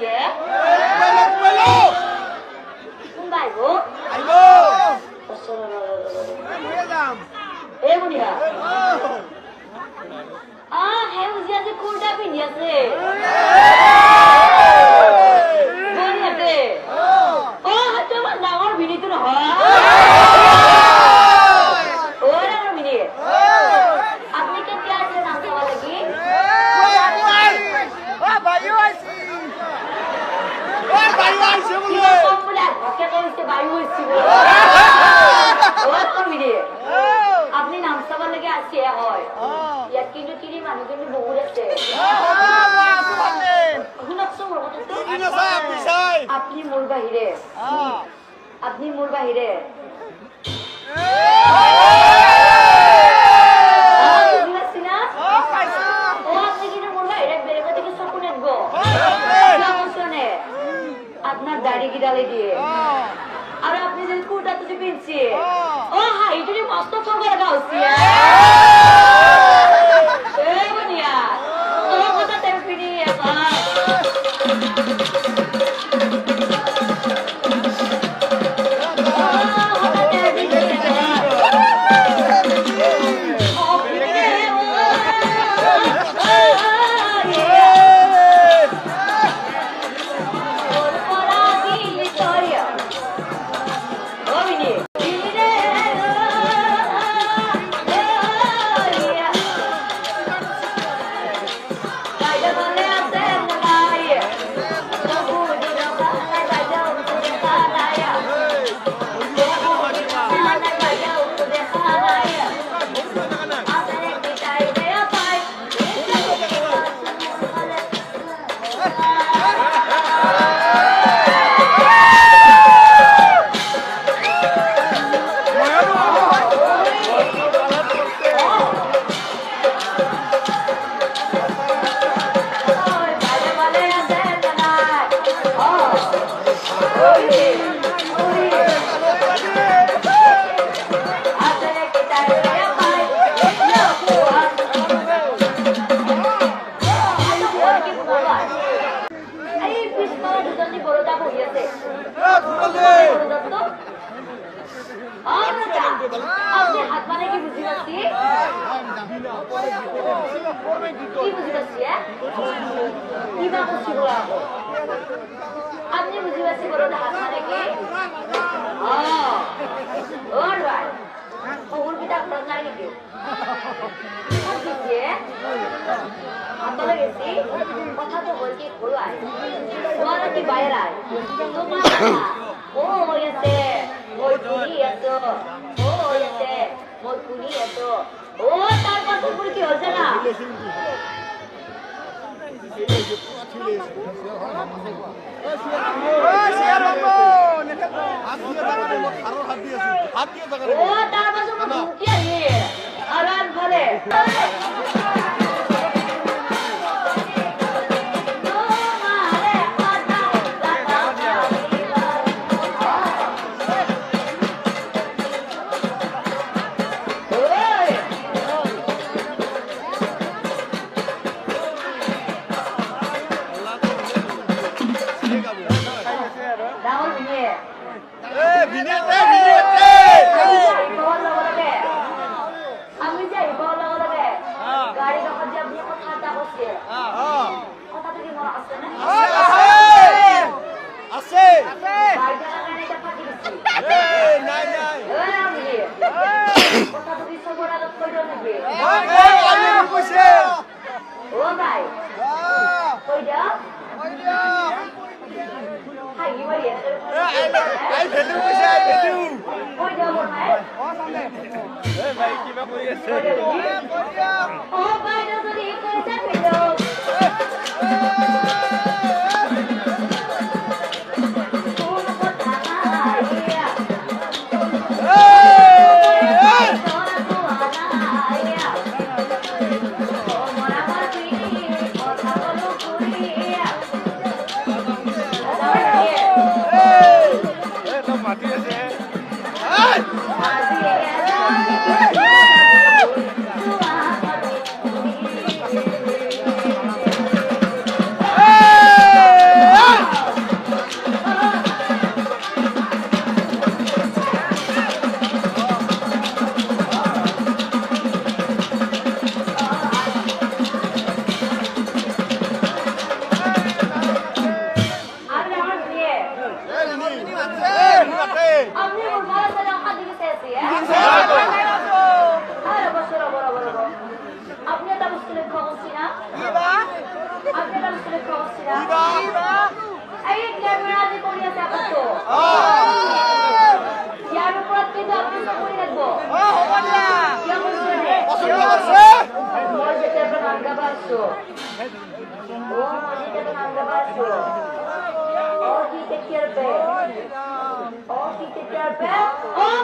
예? 말고? 아이고. 해군이야. 아, 해군이한테 콜답이 니었어. 뭐니한테? 한쪽만 나가는 미니들은 orang ini. Apni ke क्या है नाम सवाल लगी? बायू आईसी बोले। कौन बोला? क्या कौन से बायू आईसी बोले? orang ini. Apni नाम सवाल लगी आसी है होय. या किन्नु किरी मानु किन्नु बहुत है. हुनक सो बोलो तो. अपनी मूल बाहिरे. अपनी मूल बाहिरे. আপনার দাড়ি গিরালে দিয়ে আর আপনি যে কুটা তুই পিনছি ও হাই তুই মস্ত ফগর গাউছি এ বনিয়া ও কথা তেম পিনি এসা আপনি বুঝি পাচ্ছি বড় হাত মানে কি অলরাইট ওর কি ডাক্তার নাই নাকি বুঝিয়ে আপনারা গেছি কথা তো বলছি ঘুরাই ওরা কি বাইরে আয় তোমার ও হয়েছে ওই কুড়ি এত ও হয়েছে ওই কুড়ি এত ও তার কথা পুরো কি হচ্ছে না ও তার পাশে মুখি আছে আরাম বলে Anggabasso. Oh, masih tekan Anggabasso. Oh, kita kirpe. Oh, kita kirpe. Oh,